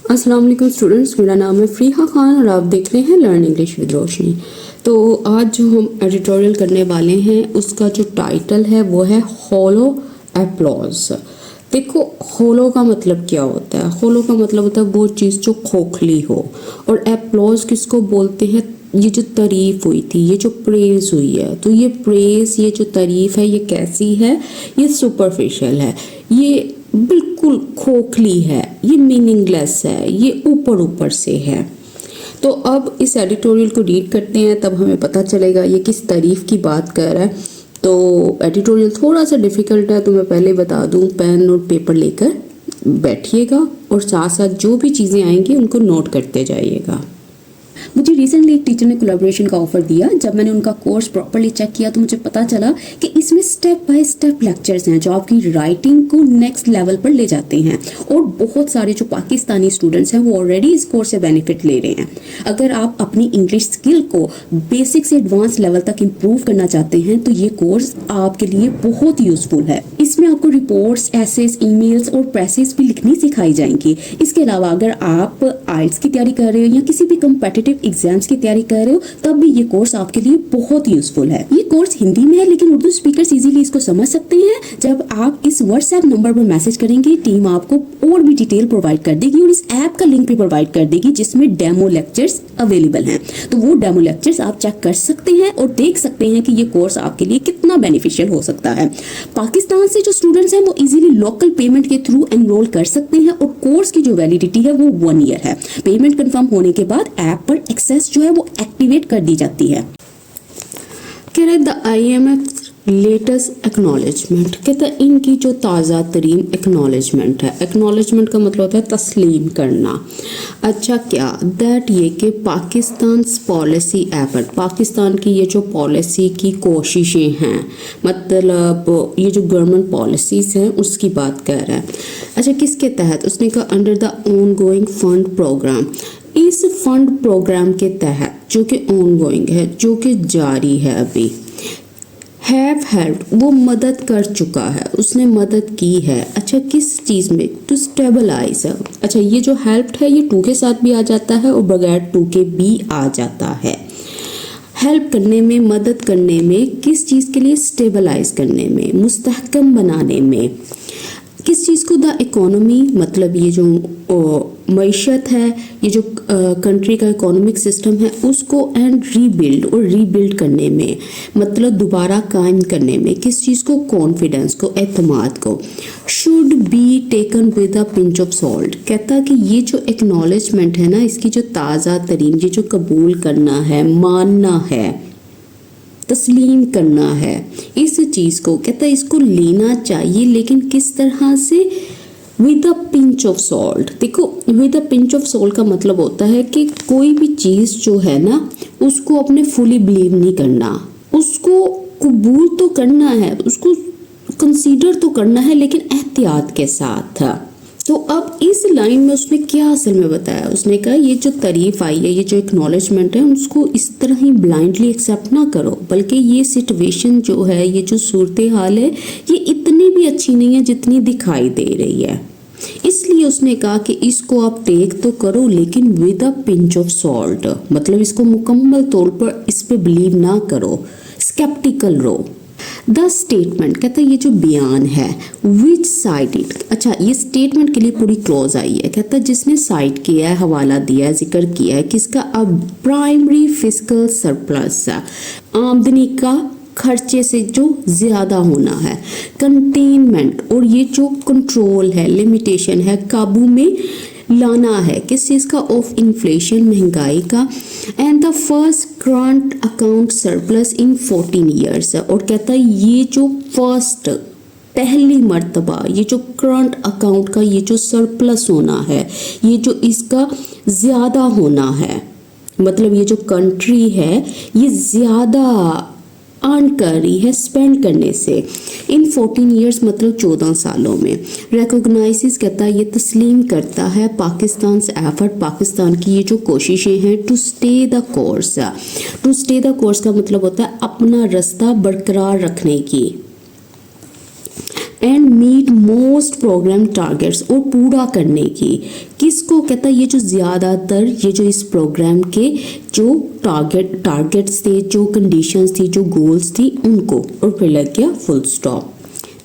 अस्सलाम वालेकुम स्टूडेंट्स, मेरा नाम है फ़रीहा खान और आप देख रहे हैं लर्न इंग्लिश विद रोशनी। तो आज जो हम एडिटोरियल करने वाले हैं उसका जो टाइटल है वो है हॉलो एप्लॉज। देखो, हॉलो का मतलब क्या होता है? हॉलो का मतलब होता है वो चीज़ जो खोखली हो, और एप्लॉज किसको बोलते हैं? ये जो तारीफ़ हुई थी, ये जो प्रेज़ हुई है, तो ये प्रेज़, ये जो तारीफ़ है, ये कैसी है? ये सुपरफिशियल है, ये बिल्कुल खोखली है, ये मीनिंगलेस है, ये ऊपर ऊपर से है। तो अब इस एडिटोरियल को रीड करते हैं, तब हमें पता चलेगा ये किस तारीफ़ की बात कर रहा है। तो एडिटोरियल थोड़ा सा डिफ़िकल्ट है, तो मैं पहले बता दूं, पेन और पेपर लेकर बैठिएगा और साथ साथ जो भी चीज़ें आएंगी उनको नोट करते जाइएगा। मुझे रिसेंटली एक टीचर ने कोलैबोरेशन का ऑफर दिया। जब मैंने उनका कोर्स प्रॉपर्ली चेक किया तो मुझे पता चला कि इसमें स्टेप बाय स्टेप लेक्चर्स हैं जो आपकी राइटिंग को नेक्स्ट लेवल पर ले जाते हैं, और बहुत सारे जो पाकिस्तानी स्टूडेंट्स हैं वो ऑलरेडी इस कोर्स से बेनिफिट ले रहे हैं। अगर आप अपनी इंग्लिश स्किल को बेसिक से एडवांस लेवल तक इम्प्रूव करना चाहते हैं तो ये कोर्स आपके लिए बहुत यूजफुल है। इसमें आपको रिपोर्ट्स, एसेस, ईमेल्स और प्रेसेस भी लिखनी सिखाई जाएंगी। इसके अलावा अगर आप आइल्स की तैयारी कर रहे हो या किसी भी कम्पिटिटिव एग्जाम्स की तैयारी कर रहे हो तब भी ये कोर्स आपके लिए बहुत यूजफुल है। ये कोर्स हिंदी में है, लेकिन उर्दू स्पीकर्स इजीली इसको समझ सकते हैं। जब आप इस व्हाट्सएप नंबर पर मैसेज करेंगे, टीम आपको और भी डिटेल प्रोवाइड कर देगी और इस ऐप का लिंक भी प्रोवाइड कर देगी जिसमें डेमो लेक्चर्स अवेलेबल हैं। तो वो डेमो लेक्चर्स आप चेक कर सकते हैं और देख सकते हैं कि ये कोर्स आपके लिए कितना बेनिफिशियल हो सकता है। पाकिस्तान से जो स्टूडेंट्स हैं वो इजीली लोकल पेमेंट के थ्रू एनरोल कर सकते हैं और कोर्स की जो वैलिडिटी है वो 1 ईयर है। पेमेंट कंफर्म होने के बाद ऐप पर एक्सेस जो है वो एक्टिवेट कर दी जाती है। कह रहे द IMF लेटेस्ट एक्नॉलेजमेंट, कहता है इनकी जो ताज़ा तरीन एक्नॉलेजमेंट है। एक्नॉलेजमेंट का मतलब होता है तस्लीम करना। अच्छा, क्या दैट ये कि पाकिस्तान पॉलिसी एफर्ट, पाकिस्तान की ये जो पॉलिसी की कोशिशें हैं, मतलब ये जो गवर्नमेंट पॉलिसीज़ हैं उसकी बात कर रहा है। अच्छा, किसके तहत? उसने कहा under the ongoing fund program. इस फंड प्रोग्राम के तहत जो कि ऑनगोइंग है, जो कि जारी है अभी, हैव हेल्प्ड, वो मदद कर चुका है, उसने मदद की है। अच्छा, किस चीज़ में? To stabilize. अच्छा, ये जो हेल्प्ड है ये टू के साथ भी आ जाता है और बगैर टू के भी आ जाता है। हेल्प करने में, मदद करने में, किस चीज़ के लिए? स्टेबलाइज करने में, मुस्तहकम बनाने में। किस चीज़ को? द इकोनॉमी, मतलब ये जो मईशत है, ये जो कंट्री का इकोनॉमिक सिस्टम है उसको, एंड रीबिल्ड, और रीबिल्ड करने में, मतलब दोबारा कायम करने में। किस चीज़ को? कॉन्फिडेंस को, एतमाद को। Should be taken with a pinch of salt, कहता कि ये जो एक्नॉलेजमेंट है ना, इसकी जो ताज़ा तरीन, ये जो कबूल करना है, मानना है, तस्लीम करना है इस चीज़ को, कहता है इसको लेना चाहिए, लेकिन किस तरह से? With a pinch of salt. देखो, with a pinch of salt का मतलब होता है कि कोई भी चीज़ जो है ना उसको अपने फुली बिलीव नहीं करना, उसको कबूल तो करना है, उसको कंसीडर तो करना है, लेकिन एहतियात के साथ। तो अब इस लाइन में उसने क्या असल में बताया? उसने कहा ये जो तारीफ आई है, ये जो एक्नॉलेजमेंट है, उसको इस तरह ही ब्लाइंडली एक्सेप्ट ना करो, बल्कि ये सिचुएशन जो है, ये जो सूरत हाल है, ये इतनी भी अच्छी नहीं है जितनी दिखाई दे रही है। इसलिए उसने कहा कि इसको आप टेक तो करो, लेकिन with a pinch of salt, मतलब इसको मुकम्मल तौर पर इस पे बिलीव ना करो, स्केप्टिकल रहो। द स्टेटमेंट, कहता है ये जो बयान है, विच साइटेड। अच्छा, ये स्टेटमेंट के लिए पूरी क्लॉज आई है। कहता है जिसने साइट किया है, हवाला दिया है, जिक्र किया है किसका? अब प्राइमरी फिस्कल सरप्लस, आमदनी का खर्चे से जो ज़्यादा होना है, कंटेनमेंट, और ये जो कंट्रोल है, लिमिटेशन है, काबू में लाना है, किस चीज़ का? ऑफ इन्फ्लेशन, महंगाई का। And the first current account surplus in 14 years. और कहता है ये जो फर्स्ट, पहली मर्तबा, ये जो करंट अकाउंट का ये जो सरप्लस होना है, ये जो इसका ज़्यादा होना है, मतलब ये जो कंट्री है ये ज़्यादा अर्न कर रही है स्पेंड करने से, इन 14 ईयर्स मतलब 14 सालों में। रिकॉग्नाइजेस, कहता है ये तस्लीम करता है पाकिस्तान से एफर्ट, पाकिस्तान की ये जो कोशिशें हैं, to stay the course. To stay the course का मतलब होता है अपना रास्ता बरकरार रखने की। And meet most program targets, और पूरा करने की किसको कहता है, ये जो ज़्यादातर ये जो इस प्रोग्राम के जो टारगेट्स थे, जो कंडीशंस थी, जो गोल्स थी उनको, और फिर लग गया फुल स्टॉप।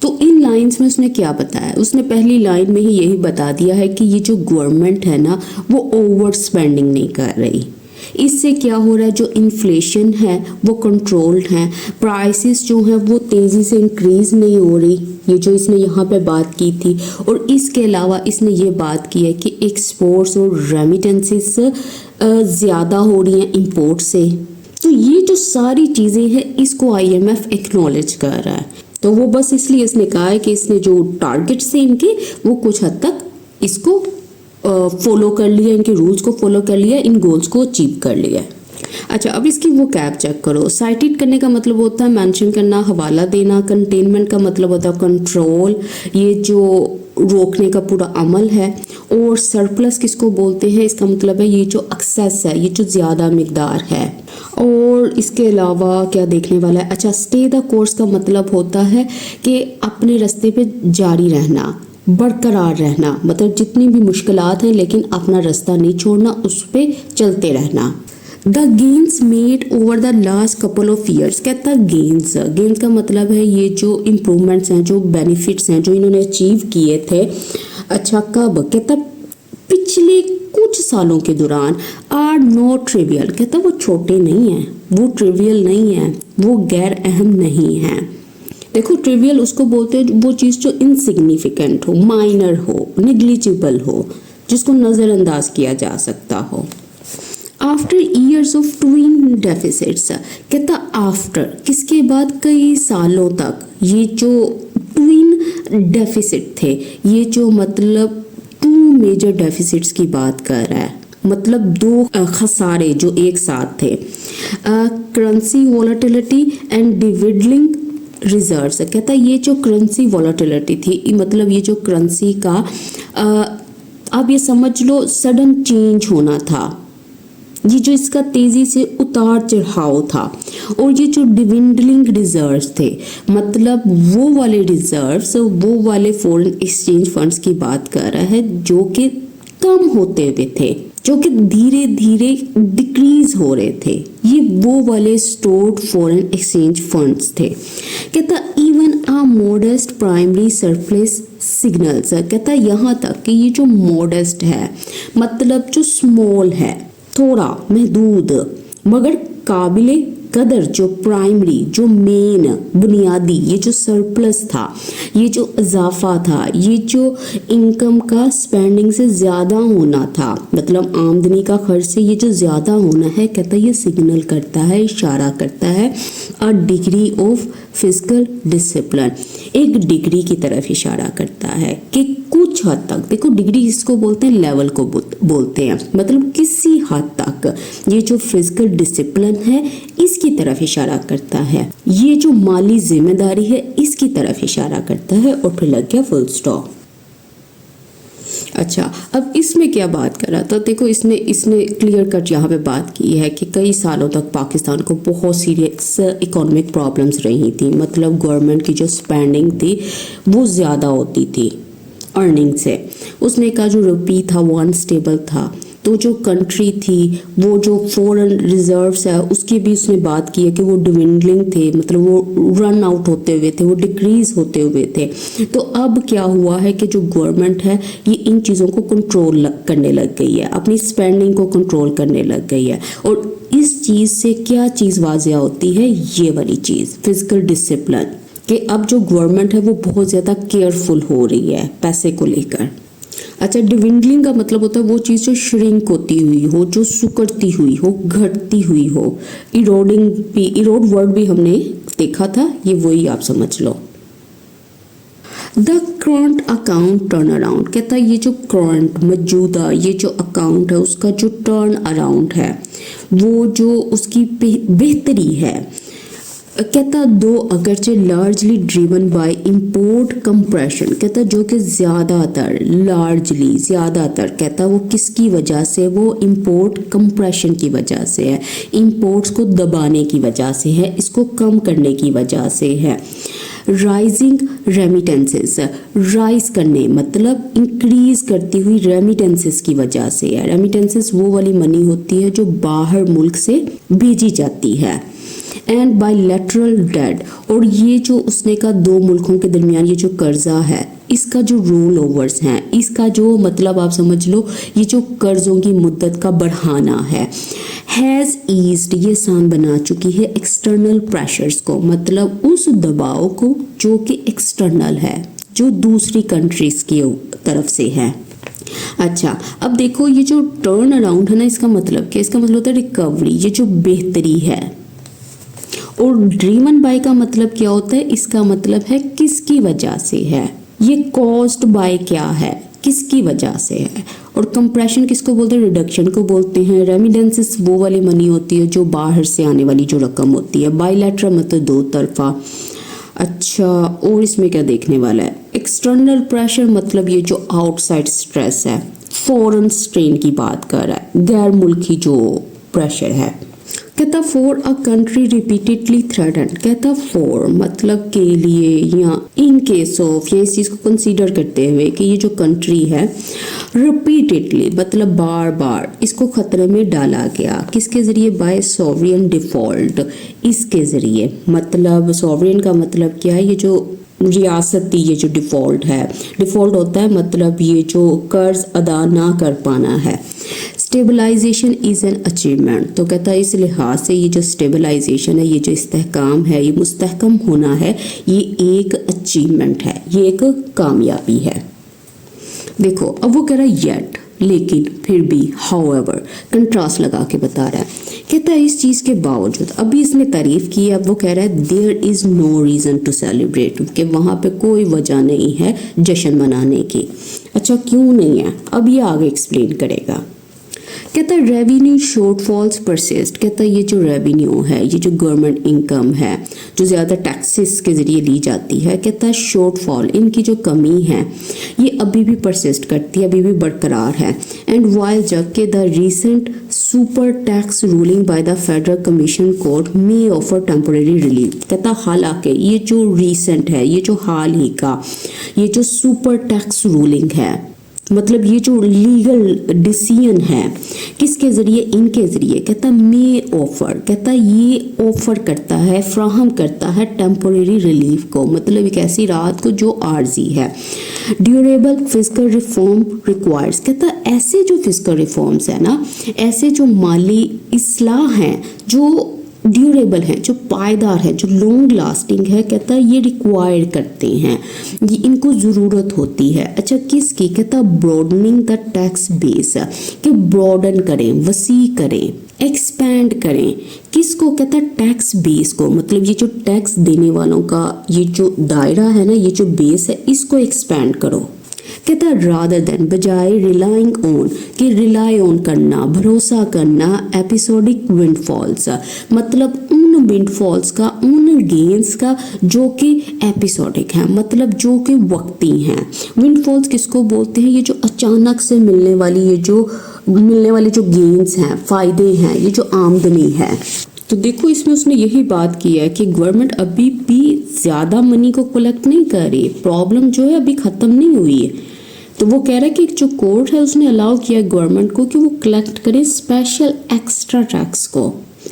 तो इन लाइंस में उसने क्या बताया, उसने पहली लाइन में ही यही बता दिया है कि ये जो गवर्नमेंट है ना वो ओवर स्पेंडिंग नहीं कर रही। इससे क्या हो रहा है, जो इन्फ्लेशन है वो कंट्रोल्ड है, प्राइसेस जो हैं वो तेज़ी से इंक्रीज़ नहीं हो रही, ये जो इसने यहाँ पे बात की थी। और इसके अलावा इसने ये बात की है कि एक्सपोर्ट्स और रेमिटेंसेस ज़्यादा हो रही हैं इंपोर्ट से। तो ये जो सारी चीज़ें हैं इसको IMF एक्नॉलेज कर रहा है। तो वो बस इसलिए इसने कहा है कि इसने जो टारगेट्स थे इनके वो कुछ हद तक इसको फॉलो कर लिया, इनके रूल्स को फॉलो कर लिया, इन गोल्स को अचीव कर लिया। अच्छा, अब इसकी वो कैप चेक करो। साइटेड करने का मतलब होता है मेंशन करना, हवाला देना। कंटेनमेंट का मतलब होता है कंट्रोल, ये जो रोकने का पूरा अमल है। और सरप्लस किसको बोलते हैं, इसका मतलब है ये जो एक्सेस है, ये जो ज़्यादा मिकदार है। और इसके अलावा क्या देखने वाला है, अच्छा स्टे द कोर्स का मतलब होता है कि अपने रास्ते पे जारी रहना, बरकरार रहना, मतलब जितनी भी मुश्किलात हैं लेकिन अपना रास्ता नहीं छोड़ना, उस पर चलते रहना। The gains made over the last couple of years, कहता है गेन्स का मतलब है ये जो इम्प्रूवमेंट्स हैं, जो बेनिफिट्स हैं जो इन्होंने अचीव किए थे। अच्छा कब, कहता पिछले कुछ सालों के दौरान, आर नॉट ट्रिवियल, कहता वो छोटे नहीं हैं, वो ट्रिवियल नहीं है, वो गैर अहम नहीं है। देखो ट्रिवियल उसको बोलते हैं वो चीज़ जो इनसिग्निफिकेंट हो, माइनर हो, नेग्लिजिबल हो, जिसको नज़रअंदाज किया जा सकता हो। After years of twin deficits, कहता आफ्टर किसके बाद, कई सालों तक ये जो ट्विन डेफिसिट थे, ये जो मतलब 2 मेजर डेफिसिट्स की बात कर रहा है, मतलब 2 खसारे जो एक साथ थे। करेंसी वॉलेटिलिटी एंड डिविडलिंग रिजर्व्स, कहता ये जो करेंसी वॉलेटिलिटी थी, मतलब ये जो करेंसी का अब ये समझ लो सडन चेंज होना था, ये जो इसका तेज़ी से उतार चढ़ाव था। और ये जो डिविडलिंग रिजर्व्स थे, मतलब वो वाले रिजर्व्स, वो वाले फॉरेन एक्सचेंज फंड्स की बात कर रहा है जो कि कम होते हुए थे, जो कि धीरे धीरे डिक्रीज हो रहे थे, ये वो वाले स्टोर्ड फॉरेन एक्सचेंज फंड्स थे। कहता इवन अ मॉडेस्ट प्राइमरी सरप्लस सिग्नल्स, कहता यहाँ तक कि ये जो मॉडेस्ट है मतलब जो स्मॉल है, थोड़ा महदूद मगर काबिले कदर जो प्राइमरी, जो मेन बुनियादी, ये जो सरप्लस था, ये जो इजाफा था, ये जो इनकम का स्पेंडिंग से ज़्यादा होना था, मतलब आमदनी का खर्च से ये जो ज़्यादा होना है, कहता है ये सिग्नल करता है, इशारा करता है a degree of physical discipline, एक डिग्री की तरफ इशारा करता है कि कुछ हद तक, देखो डिग्री इसको बोलते हैं, लेवल को बोलते हैं, मतलब किसी हद तक ये जो फिजिकल डिसिप्लिन है इसकी तरफ इशारा करता है, ये जो माली जिम्मेदारी है इसकी तरफ इशारा करता है। और फिर लग गया फुल स्टॉप। अच्छा, अब इसमें क्या बात कर रहा था, देखो इसने क्लियर कट यहाँ पे बात की है कि कई सालों तक पाकिस्तान को बहुत सीरियस इकोनॉमिक प्रॉब्लम्स रही थी, मतलब गवर्नमेंट की जो स्पेंडिंग थी वो ज़्यादा होती थी अर्निंग से। उसने कहा जो रुपी था वो अनस्टेबल था, तो जो कंट्री थी वो जो फॉरेन रिजर्व्स है उसकी भी उसने बात की है कि वो डिविडलिंग थे, मतलब वो रन आउट होते हुए थे, वो डिक्रीज होते हुए थे। तो अब क्या हुआ है कि जो गवर्नमेंट है ये इन चीज़ों को कंट्रोल करने लग गई है, अपनी स्पेंडिंग को कंट्रोल करने लग गई है। और इस चीज़ से क्या चीज़ वाजिया होती है, ये वाली चीज़ फिजिकल डिसिप्लिन, कि अब जो गवर्नमेंट है वो बहुत ज़्यादा केयरफुल हो रही है पैसे को लेकर। अच्छा, डिविडलिंग का मतलब होता है वो चीज़ जो श्रिंक होती हुई हो, जो सुकड़ती हुई हो, घटती हुई हो। इरोडिंग भी, इरोड वर्ड भी हमने देखा था, ये वही आप समझ लो। The current account turn around, कहता है ये जो करंट मौजूदा ये जो अकाउंट है उसका जो टर्न अराउंड है वो जो उसकी बेहतरी है, कहता दो अगरचे largely driven by import compression, कहता जो कि ज़्यादातर लार्जली ज़्यादातर कहता वो किसकी वजह से, वो इंपोर्ट कंप्रेशन की वजह से है, इंपोर्ट्स को दबाने की वजह से है, इसको कम करने की वजह से है। राइजिंग रेमिटेंसेस, राइज करने मतलब इंक्रीज करती हुई रेमिटेंसेस की वजह से है। रेमिटेंसेस वो वाली मनी होती है जो बाहर मुल्क से भेजी जाती है। एंड बायलैटरल डेट, और ये जो उसने का दो मुल्कों के दरमियान ये जो कर्जा है इसका जो रोल ओवर्स हैं, इसका जो मतलब आप समझ लो ये जो कर्जों की मुद्दत का बढ़ाना है। हैज़ ईज्ड, ये आसान बना चुकी है एक्सटर्नल प्रेशर्स को, मतलब उस दबाव को जो कि एक्सटर्नल है, जो दूसरी कंट्रीज की तरफ से है। अच्छा, अब देखो ये जो टर्न अराउंड है ना, इसका मतलब क्या? इसका मतलब होता है रिकवरी, ये जो बेहतरी है। और ड्रीमन बाय का मतलब क्या होता है? इसका मतलब है किसकी वजह से है, ये कॉज्ड बाय क्या है, किसकी वजह से है। और कंप्रेशन किसको बोलते हैं? रिडक्शन को बोलते हैं। रेमिडेंसेस वो वाली मनी होती है जो बाहर से आने वाली जो रकम होती है। बायलैटरल मतलब दो तरफा। अच्छा, और इसमें क्या देखने वाला है? एक्सटर्नल प्रेशर मतलब ये जो आउटसाइड स्ट्रेस है, फॉरेन स्ट्रेन की बात कर रहा है, गैर मुल्की जो प्रेशर है। कहता for a country repeatedly threatened, कहता फॉर मतलब के लिए या इन केस ऑफ, या इस चीज़ को कंसीडर करते हुए कि ये जो कंट्री है रिपीटेडली मतलब बार बार इसको खतरे में डाला गया। किसके ज़रिए? बाय सॉवरियन डिफ़ॉल्ट, इसके ज़रिए। मतलब सॉवरियन का मतलब क्या है? ये जो रियासती ये जो डिफ़ॉल्ट है, डिफ़ॉल्ट होता है मतलब ये जो कर्ज अदा ना कर पाना है। स्टेबलाइजेशन इज़ एन अचीवमेंट, तो कहता है इस लिहाज से ये जो स्टेबलाइजेशन है, ये जो इस्तेहकाम है, ये मुस्तहकम होना है, ये एक अचीवमेंट है, ये एक कामयाबी है। देखो अब वो कह रहा है येट, लेकिन, फिर भी, हाउएवर, कंट्रास्ट लगा के बता रहा है। कहता है इस चीज़ के बावजूद, अभी इसने तारीफ की, अब वो कह रहा है there is no reason to celebrate, कि वहाँ पे कोई वजह नहीं है जश्न मनाने की। अच्छा, क्यों नहीं है? अब ये आगे एक्सप्लेन करेगा। कहता है रेवेन्यू शॉर्टफॉल्स परसिस्ट, कहता है ये जो रेवेन्यू है, ये जो गवर्नमेंट इनकम है जो ज़्यादा टैक्सेस के ज़रिए ली जाती है, कहता है शॉर्टफॉल, इनकी जो कमी है ये अभी भी परसिस्ट करती है, अभी भी बरकरार है। एंड वाइल जबकि the recent super tax ruling by the federal commission court may offer temporary relief, कहता हालांकि ये जो रीसेंट है, ये जो हाल ही का ये जो सुपर टैक्स रूलिंग है, मतलब ये जो लीगल डिसीजन है, किसके ज़रिए? इनके ज़रिए। कहता मे ऑफर, कहता ये ऑफर करता है, फ्राहम करता है टेम्पोरेरी रिलीफ को, मतलब एक ऐसी राहत को जो आर्जी है। ड्यूरेबल फिजिकल रिफॉर्म रिक्वायर्स, कहता ऐसे जो फिजिकल रिफॉर्म्स है ना, ऐसे जो माली इस्लाह हैं जो ड्यूरेबल है, जो पायदार है, जो लॉन्ग लास्टिंग है, कहता है ये रिक्वायर करते हैं, ये इनको ज़रूरत होती है। अच्छा, किसकी? कहता ब्रॉडनिंग द टैक्स बेस, कि ब्रॉडन करें, वसी करें, एक्सपैंड करें, किसको? कहता टैक्स बेस को, मतलब ये जो टैक्स देने वालों का ये जो दायरा है ना, ये जो बेस है, इसको एक्सपैंड करो। कहता रादर देन, बजाय रिलाइंग ऑन, कि रिलाई ऑन करना, भरोसा करना एपिसोडिक विंडफॉल्स, मतलब उन विंडफॉल्स का, उन गेंस का जो कि एपिसोडिक हैं, मतलब जो कि वक्ती हैं। विंडफॉल्स किसको बोलते हैं? ये जो अचानक से मिलने वाली ये जो गेंस हैं, फ़ायदे हैं, ये जो आमदनी है। तो देखो इसमें उसने यही बात की है कि गवर्नमेंट अभी भी ज़्यादा मनी को कलेक्ट नहीं कर रही, प्रॉब्लम जो है अभी ख़त्म नहीं हुई है। तो वो कह रहा है कि जो कोर्ट है उसने अलाउ किया गवर्नमेंट को कि वो कलेक्ट करे स्पेशल एक्स्ट्रा टैक्स को।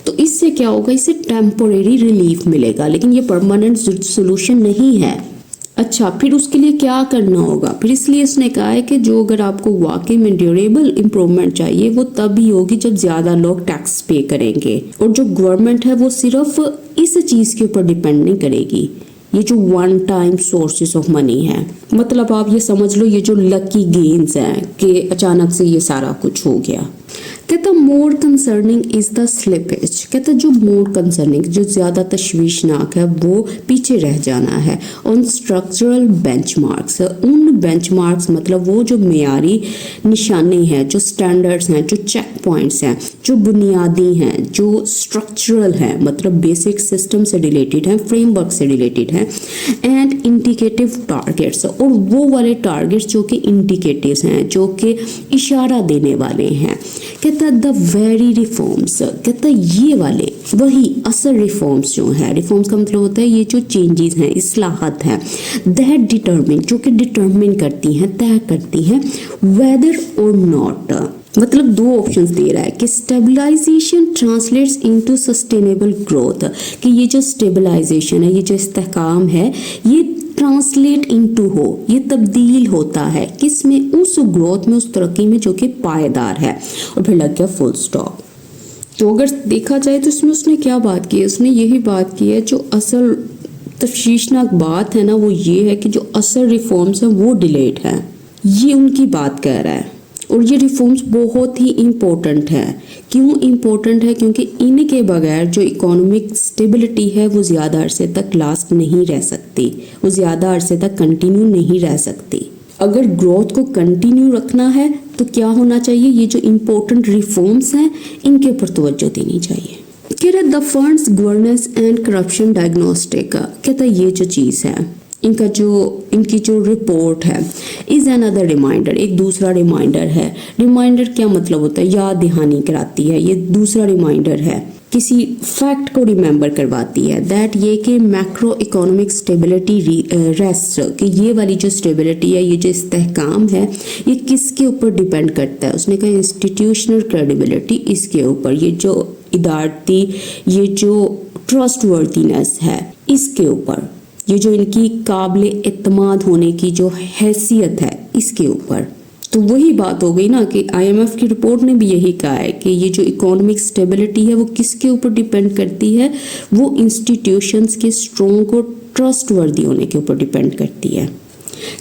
तो इससे क्या होगा? इससे टेम्पोरेरी रिलीफ मिलेगा, लेकिन ये परमानेंट सोल्यूशन नहीं है। अच्छा, फिर उसके लिए क्या करना होगा? फिर इसलिए इसने कहा है कि जो अगर आपको वाकई में ड्यूरेबल इम्प्रूवमेंट चाहिए वो तभी होगी जब ज़्यादा लोग टैक्स पे करेंगे, और जो गवर्नमेंट है वो सिर्फ इस चीज़ के ऊपर डिपेंड नहीं करेगी, ये जो one time sources of money है, मतलब आप ये समझ लो ये जो लकी गेन्स हैं कि अचानक से ये सारा कुछ हो गया। कहता मोर कंसर्निंग इज द स्लिपेज, कहता जो मोर कंसर्निंग, जो ज़्यादा तशवीशनाक है वो पीछे रह जाना है। ऑन स्ट्रक्चरल बेंचमार्क्स, उन बेंचमार्क्स मतलब वो जो मेयारी निशाने हैं, जो स्टैंडर्ड्स हैं, जो चेक पॉइंट्स हैं, जो बुनियादी हैं, जो स्ट्रक्चरल हैं, मतलब बेसिक सिस्टम से रिलेटेड हैं, फ्रेमवर्क से रिलेटेड हैं। एंड इंडिकेटिव टारगेट्स, और वो वाले टारगेट्स जो कि इंडिकेटिव्स हैं, जो कि इशारा देने वाले हैं। कहता द वेरी रिफॉर्म्स, कहता ये वाले वही असल रिफॉर्म्स जो है, रिफॉर्म्स का मतलब होता है ये जो चेंजेस हैं, इस्लाहत हैं, दैट डिटरमिन, जो कि डिटरमिन करती हैं, तय करती हैं वेदर और नॉट, मतलब दो ऑप्शंस दे रहा है कि stabilization translates into sustainable growth, कि ये जो स्टेबलाइजेशन है, ये जो इस्तेहकाम है, ये ट्रांसलेट इनटू हो, ये तब्दील होता है किस में, उस ग्रोथ में, उस तरक्की में जो कि पायदार है। और फिर लग गया फुल स्टॉप। तो अगर देखा जाए तो इसमें उसने क्या बात की है, उसने यही बात की है, जो असल तफशीशनाक बात है ना वो ये है कि जो असल रिफॉर्म्स हैं वो डिलेड है, ये उनकी बात कह रहा है। और ये रिफॉर्म्स बहुत ही इम्पोर्टेंट है। क्यों इम्पोर्टेंट है? क्योंकि इनके बगैर जो इकोनॉमिक स्टेबिलिटी है वो ज़्यादा अरसे तक लास्ट नहीं रह सकती, वो ज़्यादा अरसे तक कंटिन्यू नहीं रह सकती। अगर ग्रोथ को कंटिन्यू रखना है तो क्या होना चाहिए, ये जो इम्पोर्टेंट रिफॉर्म्स हैं इनके ऊपर तवज्जो देनी चाहिए। कह रहे the funds governance and corruption diagnostic, कहता है ये जो चीज़ है, इनकी जो रिपोर्ट है इज़ अनदर रिमाइंडर, एक दूसरा रिमाइंडर है। रिमाइंडर क्या मतलब होता है? याद दहानी कराती है, ये दूसरा रिमाइंडर है, किसी फैक्ट को रिमेंबर करवाती है, दैट ये कि मैक्रो इकोनॉमिक स्टेबिलिटी रेस्ट, कि ये वाली जो स्टेबिलिटी है, ये जो इस्तेहकाम है, ये किसके ऊपर डिपेंड करता है? उसने कहा इंस्टीट्यूशनल क्रेडिबिलिटी, इसके ऊपर, ये जो इदारती, ये जो ट्रस्टवर्दीनेस है, इसके ऊपर, ये जो इनकी काबिल एतमाद होने की जो हैसियत है, इसके ऊपर। तो वही बात हो गई ना कि IMF की रिपोर्ट ने भी यही कहा है कि ये जो इकोनॉमिक स्टेबिलिटी है वो किसके ऊपर डिपेंड करती है, वो इंस्टीट्यूशंस के स्ट्रॉन्ग और ट्रस्टवर्दी होने के ऊपर डिपेंड करती है।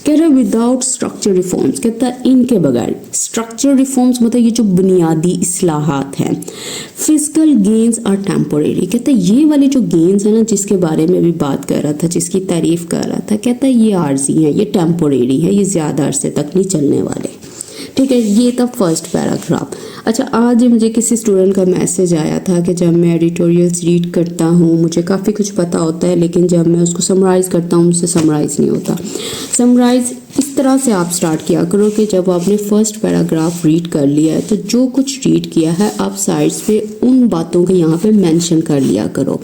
कह रहा है विदाउट स्ट्रक्चर रिफॉर्म्स, कहता है इनके बगैर, स्ट्रक्चर रिफॉर्म्स मतलब ये जो बुनियादी इस्लाहात हैं, फिजिकल गेन्स आर टेम्पोरेरी, कहता है ये वाले जो गेन्स हैं ना जिसके बारे में भी बात कर रहा था, जिसकी तारीफ कर रहा था, कहता है ये आर्जी हैं, ये टेम्पोरेरी है, ये ज़्यादा अरसे तक नहीं चलने वाले। ठीक है, ये था फर्स्ट पैराग्राफ। अच्छा, आज मुझे किसी स्टूडेंट का मैसेज आया था कि जब मैं एडिटोरियल्स रीड करता हूँ मुझे काफ़ी कुछ पता होता है, लेकिन जब मैं उसको समराइज़ करता हूँ मुझसे समराइज़ नहीं होता। समराइज़ इस तरह से आप स्टार्ट किया करो कि जब आपने फर्स्ट पैराग्राफ रीड कर लिया है तो जो कुछ रीड किया है आप साइड्स पे उन बातों को यहाँ पे मेंशन कर लिया करो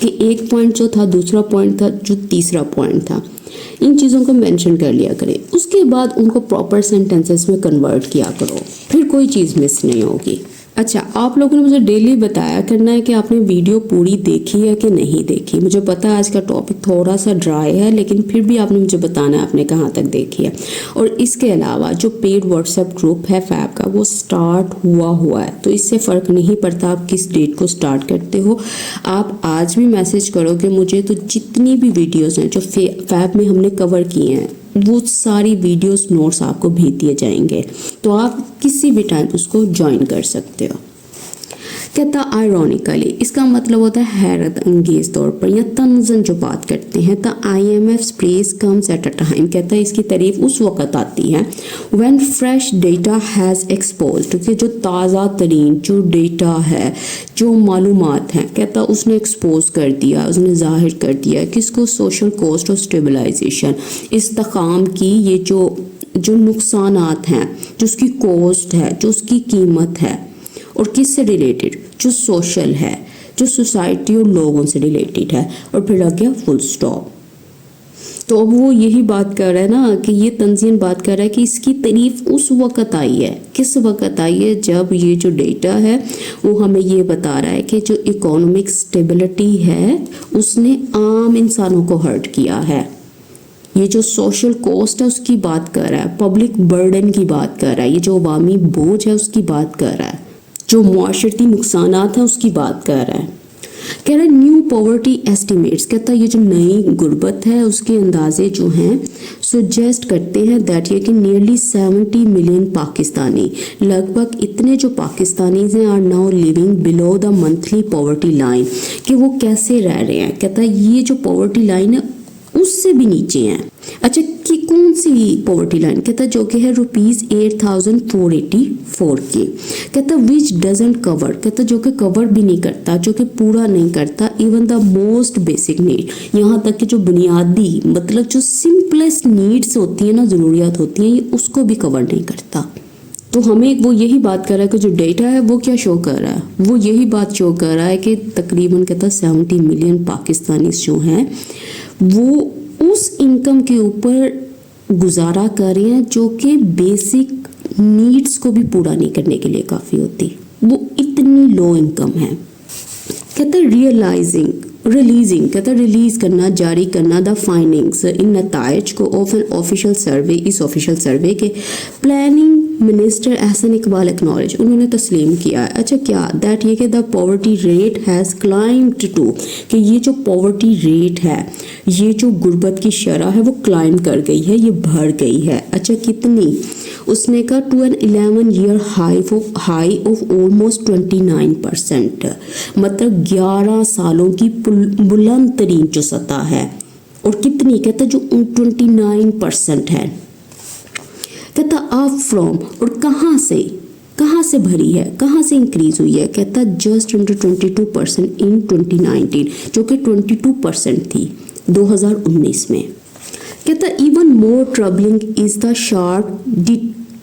कि एक पॉइंट जो था, दूसरा पॉइंट था, जो तीसरा पॉइंट था, इन चीज़ों को मेंशन कर लिया करें। उसके बाद उनको प्रॉपर सेंटेंसेस में कन्वर्ट किया करो, फिर कोई चीज़ मिस नहीं होगी। अच्छा, आप लोगों ने मुझे डेली बताया करना है कि आपने वीडियो पूरी देखी है कि नहीं देखी। मुझे पता है आज का टॉपिक थोड़ा सा ड्राई है, लेकिन फिर भी आपने मुझे बताना है आपने कहाँ तक देखी है। और इसके अलावा जो पेड व्हाट्सएप ग्रुप है फैब का, वो स्टार्ट हुआ है, तो इससे फ़र्क नहीं पड़ता आप किस डेट को स्टार्ट करते हो। आप आज भी मैसेज करोगे मुझे तो जितनी भी वीडियोज़ हैं जो फैब में हमने कवर किए हैं वो सारी वीडियोस नोट्स आपको भेज दिए जाएंगे, तो आप किसी भी टाइम उसको ज्वाइन कर सकते हो। कहता आयरॉनिकली, इसका मतलब होता है हैरत अंगेज तौर पर या तंजन जो बात करते हैं। The IMF's praise comes at a time, कहता है इसकी तारीफ उस वक़्त आती है when fresh data has exposed, कि जो ताज़ा तरीन जो डेटा है, जो मालूमात हैं, कहता उसने एक्सपोज कर दिया, उसने जाहिर कर दिया किसको, सोशल कॉस्ट और स्टेबलाइजेशन, इस्तेहकाम की ये जो नुकसानात हैं, जो उसकी कॉस्ट है, जो उसकी कीमत है, और किससे रिलेटेड, जो सोशल है, जो सोसाइटी और लोगों से रिलेटेड है। और फिर लग गया फुल स्टॉप। तो अब वो यही बात कर रहा है ना कि ये तंजीम बात कर रहा है कि इसकी तारीफ उस वक़्त आई है, किस वक़्त आई है, जब ये जो डेटा है वो हमें ये बता रहा है कि जो इकोनॉमिक स्टेबिलिटी है उसने आम इंसानों को हर्ट किया है। ये जो सोशल कॉस्ट है उसकी बात कर रहा है, पब्लिक बर्डन की बात कर रहा है, ये जो अवामी बोझ है उसकी बात कर रहा है, जो मुआशरती नुकसानात हैं उसकी बात कर रहा है। कह रहा है न्यू पॉवर्टी एस्टिमेट्स, कहता है ये जो नई गुर्बत है उसके अंदाजे जो हैं सुजेस्ट करते हैं दैट ये कि नियरली 70 मिलियन पाकिस्तानी, लगभग इतने जो पाकिस्तानीज हैं are now living below the monthly poverty line, कि वो कैसे रह रहे हैं। कहता है ये जो पॉवर्टी लाइन है उससे भी नीचे हैं। अच्छा, कि कौन सी पॉवर्टी लाइन? कहता है जो कि है ₹8,484 की। कहता विच डजंट कवर, कहता जो कि कवर भी नहीं करता, जो कि पूरा नहीं करता even the most basic need, यहाँ तक कि जो बुनियादी मतलब जो सिंपलेस्ट नीड्स होती है ना, ज़रूरियात होती हैं, ये उसको भी कवर नहीं करता। तो हमें वो यही बात कर रहा है कि जो डेटा है वो क्या शो कर रहा है, वो यही बात शो कर रहा है कि तकरीबन कहता 70 मिलियन पाकिस्तानी जो हैं वो उस इनकम के ऊपर गुजारा कर रहे हैं जो कि बेसिक नीड्स को भी पूरा नहीं करने के लिए काफ़ी होती, वो इतनी लो इनकम है। कहता रिलीजिंग कहता रिलीज करना, जारी करना द फाइंडिंग्स इन नताइज को ऑफ एन ऑफिशियल सर्वे, इस ऑफिशियल सर्वे के planning minister Ehsan Iqbal acknowledge, उन्होंने तस्लीम किया है। अच्छा क्या दैट ये कि the poverty rate has climbed to, कि ये जो पॉवर्टी रेट है, ये जो गुर्बत की शरह है वो क्लाइम कर गई है, ये बढ़ गई है। अच्छा कितनी, उसने कहा to an 11 year high of almost 29%, मतलब 11 सालों की बुलंद तरीन जो सतह है। और कितनी, कहता जो 29% है। कहता अप फ्रॉम, और कहाँ से भरी है, कहाँ से इंक्रीज हुई है, कहता जस्ट अंडर 22% इन 2019, जो कि 22% थी 2019 में। कहता even more troubling is the sharp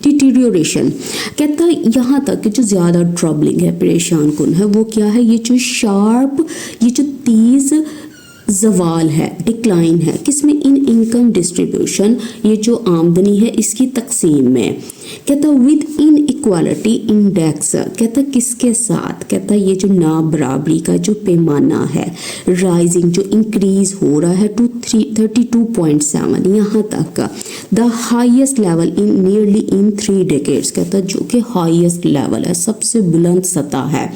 deterioration, कहता यहाँ तक कि जो ज़्यादा ट्रबलिंग है, परेशान कुन है, वो क्या है, ये जो शार्प, ये जो तेज़ जवाल है, डिक्लाइन है, किसमें, इन इनकम डिस्ट्रीब्यूशन, ये जो आमदनी है इसकी तकसीम में। कहता विद इन इक्वालिटी इंडेक्स, कहता किसके साथ, कहता ये जो ना बराबरी का जो पैमाना है, राइजिंग जो इंक्रीज हो रहा है टू 32.7, यहाँ तक का the highest level in nearly in 3 decades, कहता जो कि हाईएस्ट लेवल है, सबसे बुलंद सतह है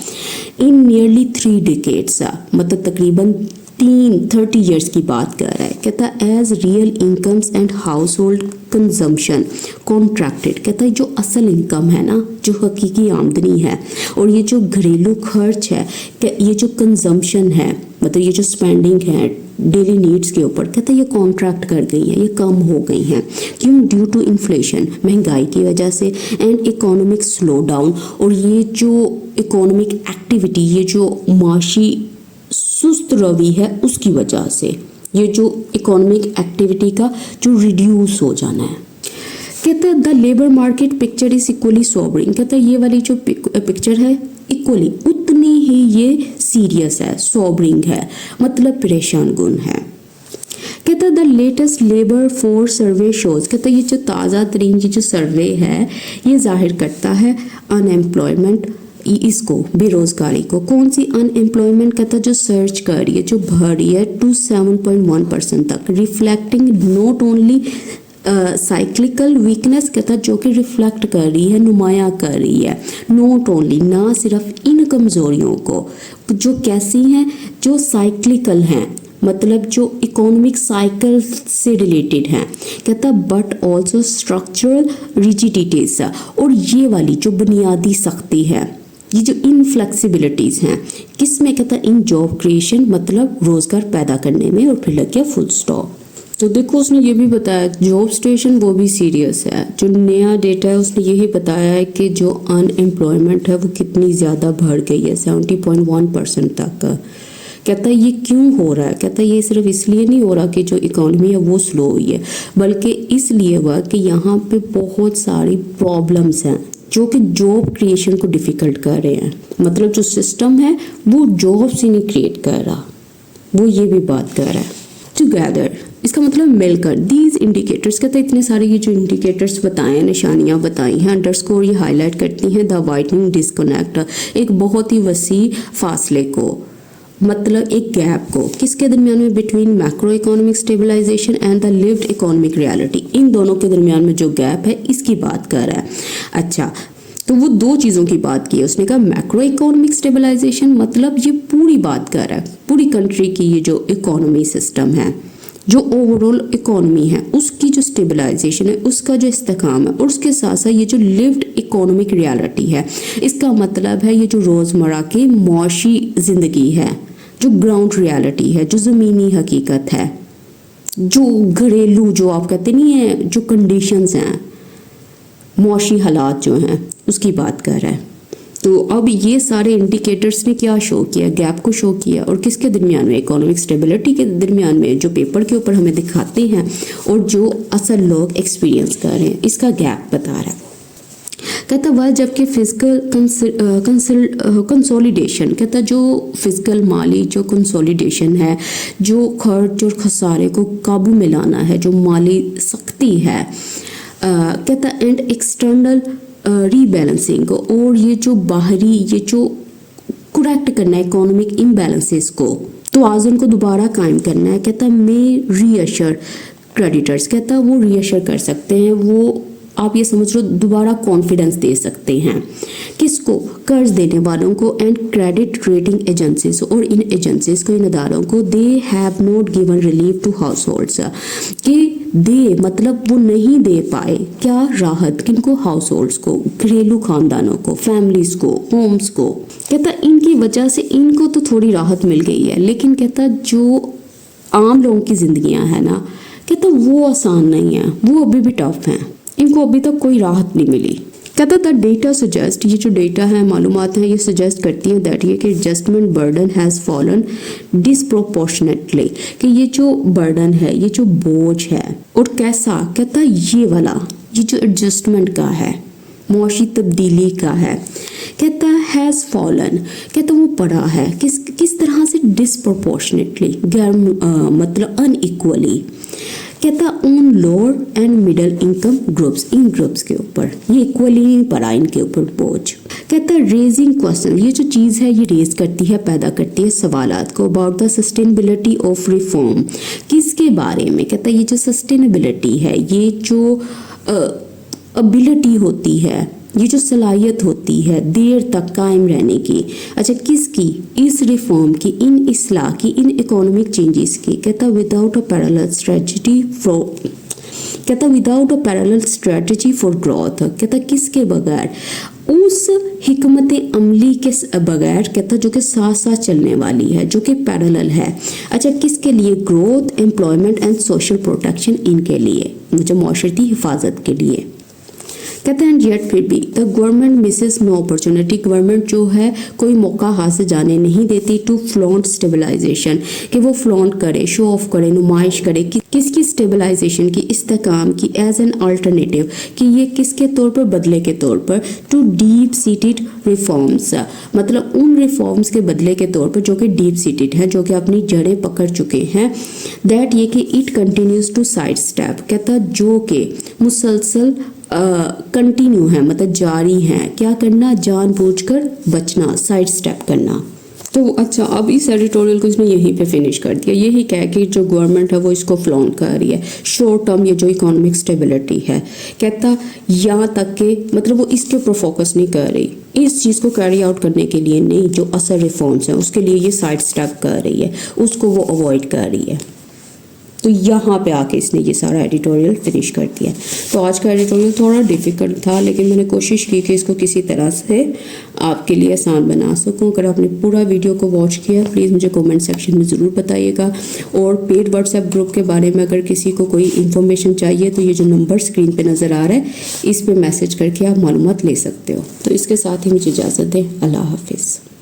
इन नियरली 3 डेकेड्स, मतलब तकरीबन 30 ईयर्स की बात कर रहा है। कहता as real incomes and household consumption contracted, कहता है जो असल इनकम है ना, जो हकीकी आमदनी है, और ये जो घरेलू खर्च है, ये जो कंजम्पशन है, मतलब ये जो स्पेंडिंग है डेली नीड्स के ऊपर, कहता है ये कॉन्ट्रैक्ट कर गई है, ये कम हो गई हैं। क्यों, ड्यू टू इन्फ्लेशन, महंगाई की वजह से, एंड इकोनॉमिक स्लो डाउन, और ये जो इकोनॉमिक एक्टिविटी, ये जो माशी सुस्त रवि है उसकी वजह से, ये जो इकोनॉमिक एक्टिविटी का जो रिड्यूस हो जाना है। कहता है the labour market picture is equally sobering, कहता है ये वाली जो पिक्चर है इक्वली उतनी ही ये सीरियस है, सोबरिंग है, मतलब परेशान गुन है। कहता है the latest labour force survey shows, कहता है ये जो ताज़ा तरीन की जो सर्वे है ये जाहिर करता है अनएम्प्लॉयमेंट, इसको बेरोजगारी को, कौन सी अनएम्प्लॉयमेंट, कहता जो सर्च कर रही है, जो बढ़ रही है टू 7.1% तक, reflecting not only cyclical weakness, कहता जो कि रिफ्लेक्ट कर रही है, नुमाया कर रही है, नॉट ओनली, ना सिर्फ इन कमज़ोरियों को जो कैसी हैं, जो साइक्लिकल हैं, मतलब जो इकोनॉमिक साइकिल से रिलेटेड हैं, कहता बट ऑल्सो स्ट्रक्चरल रिजिडिटीज, और ये वाली जो बुनियादी सख्ती है, ये जो इनफ्लेक्सिबिलिटीज़ हैं, किस में, कहता इन जॉब क्रिएशन, मतलब रोज़गार पैदा करने में, और फिर लग गया फुल स्टॉप। तो देखो उसने ये भी बताया जॉब स्टेशन वो भी सीरियस है, जो नया डेटा है उसने यही बताया है कि जो अनएम्प्लॉयमेंट है वो कितनी ज़्यादा बढ़ गई है 70.1% तक। कहता है ये क्यों हो रहा है, कहता है ये सिर्फ इसलिए नहीं हो रहा कि जो इकॉनमी है वो स्लो हुई है, बल्कि इसलिए हुआ कि यहाँ पे बहुत सारी प्रॉब्लम्स हैं जो कि जॉब क्रिएशन को डिफ़िकल्ट कर रहे हैं, मतलब जो सिस्टम है वो जॉब्स ही नहीं क्रिएट कर रहा, वो ये भी बात कर रहा है। टुगेदर इसका मतलब मिलकर, दीज इंडिकेटर्स, कहते हैं इतने सारे ये जो इंडिकेटर्स बताए हैं, निशानियाँ बताई हैं, अंडरस्कोर ये हाईलाइट करती हैं द वाइडनिंग डिस्कनेक्ट, एक बहुत ही वसी फासले को, मतलब एक गैप को, किसके दरमियान में, between macro economic stabilization and the lived economic reality, इन दोनों के दरमियान में जो गैप है इसकी बात कर रहा है। अच्छा तो वो दो चीज़ों की बात की है उसने, कहा मैक्रो इकोनॉमिक स्टेबलाइजेशन मतलब ये पूरी बात कर रहा है, पूरी कंट्री की ये जो इकोनॉमी सिस्टम है, जो ओवरऑल इकोनॉमी है उसकी जो स्टेबलाइजेशन है, उसका जो इस्तेकाम है, और उसके साथ साथ ये जो लिव्ड इकोनॉमिक रियलिटी है, इसका मतलब है ये जो रोज़मर्रा की मौशी ज़िंदगी है, जो ग्राउंड रियलिटी है, जो ज़मीनी हकीकत है, जो घरेलू जो आप कहते नहीं है जो कंडीशंस हैं, मौशी हालात जो हैं उसकी बात कर रहा है। तो अब ये सारे इंडिकेटर्स ने क्या शो किया, गैप को शो किया, और किसके दरमियान में, इकोनॉमिक स्टेबिलिटी के दरमियान में, जो पेपर के ऊपर हमें दिखाते हैं और जो असल लोग एक्सपीरियंस कर रहे हैं, इसका गैप बता रहा है। कहता वह जबकि फिजिकल कंसोलिडेशन, कहता जो फिजिकल माली जो कंसोलिडेशन है, जो खर्च और खसारे को काबू में लाना है, जो माली सख्ती है, कहता एंड एक्सटर्नल रीबैलेंसिंग, और ये जो बाहरी ये जो करेक्ट करना है इकोनॉमिक इम्बैलेंसेस को, तो आज़म को दोबारा कायम करना है। कहता मे रीअश्योर क्रेडिटर्स, कहता वो रीअश्योर कर सकते हैं, वो आप ये समझ लो दोबारा कॉन्फिडेंस दे सकते हैं किसको, कर्ज देने वालों को, एंड क्रेडिट रेटिंग एजेंसीज, और इन एजेंसीज को, इन अदारों को, they have not given relief to households, कि दे मतलब वो नहीं दे पाए क्या राहत, किनको, हाउस होल्ड्स को, घरेलू खानदानों को, फैमिलीज को, होम्स को। कहता इनकी वजह से इनको तो थोड़ी राहत मिल गई है, लेकिन कहता जो आम लोगों की जिंदगियां है ना, कहता वो आसान नहीं है, वो अभी भी टफ हैं, इनको अभी तक कोई राहत नहीं मिली। कहता द डेटा सजेस्ट, ये जो डेटा है मालूमात हैं ये सजेस्ट करती हैं दैट ये कि adjustment burden has fallen disproportionately, कि ये जो बर्डन है, ये जो बोझ है, और कैसा, कहता ये वाला ये जो एडजस्टमेंट का है, मुआशी तब्दीली का है, कहता हैज़ फॉलन, कहता वो पड़ा है किस तरह से, डिसप्रोपोर्शनेटली, गैर मतलब अनइक्वली, कहता on lower and middle income groups, in groups के ऊपर ये इक्वली नहीं पड़ा इनके ऊपर बोझ। कहता रेजिंग क्वेश्चन, ये जो चीज़ है ये रेज करती है, पैदा करती है सवालात को, about the sustainability of reform, किसके बारे में, कहता ये जो सस्टेनेबिलिटी है, ये जो एबिलिटी होती है, ये जो सलाहियत होती है देर तक कायम रहने की, अच्छा किसकी, इस रिफॉर्म की, इन इस्लाह की, इन इकोनॉमिक चेंजेस की। कहता without a parallel strategy for, कहता without a parallel strategy for growth, कहता किसके बगैर, उस हिकमत अमली के बगैर, कहता जो कि साथ साथ चलने वाली है, जो कि पैरेलल है, अच्छा किसके लिए, growth, employment and social protection, इनके लिए, मुझे माशरती हिफाजत के लिए। कहते हैं येट फिर भी the government misses no opportunity, government जो है कोई मौका हाथ से जाने नहीं देती, टू फ्लॉन्ट स्टेबलाइजेशन, कि वो फ्लॉन्ट करे, शो ऑफ करे, नुमाइश करे किसकी स्टेबलाइजेशन की, इस्तेकाम की, एज एन अल्टरनेटिव, कि ये किसके तौर पर, बदले के तौर पर, टू डीप सीटेड रिफॉर्म्स, मतलब उन रिफॉर्म्स के बदले के तौर पर जो कि डीप सीटेड हैं, जो कि अपनी जड़ें पकड़ चुके हैं, दैट ये कि it continues to sidestep, कहता जो कि मुसलसल कंटिन्यू है, मतलब जारी है, क्या करना, जानबूझकर बचना, साइड स्टेप करना। तो अच्छा अब इस एडिटोरियल को इसने यहीं पे फिनिश कर दिया, यही कह कि जो गवर्नमेंट है वो इसको फ्लॉन्ट कर रही है, शॉर्ट टर्म ये जो इकोनॉमिक स्टेबिलिटी है, कहता यहाँ तक के मतलब वो इसके ऊपर फोकस नहीं कर रही, इस चीज़ को कैरी आउट करने के लिए नहीं, जो असल रिफॉर्म्स हैं उसके लिए ये साइड स्टेप कर रही है, उसको वो अवॉइड कर रही है। तो यहाँ पे आके इसने ये सारा एडिटोरियल फिनिश कर दिया। तो आज का एडिटोरियल थोड़ा डिफ़िकल्ट था, लेकिन मैंने कोशिश की कि इसको किसी तरह से आपके लिए आसान बना सकूं। अगर आपने पूरा वीडियो को वॉच किया प्लीज़ मुझे कमेंट सेक्शन में ज़रूर बताइएगा, और पेड व्हाट्सएप ग्रुप के बारे में अगर किसी को कोई इन्फॉर्मेशन चाहिए तो ये जो नंबर स्क्रीन पर नज़र आ रहा है इस पर मैसेज करके आप मालूमात ले सकते हो। तो इसके साथ ही मुझे इजाज़त दें, अल्लाह हाफिज़।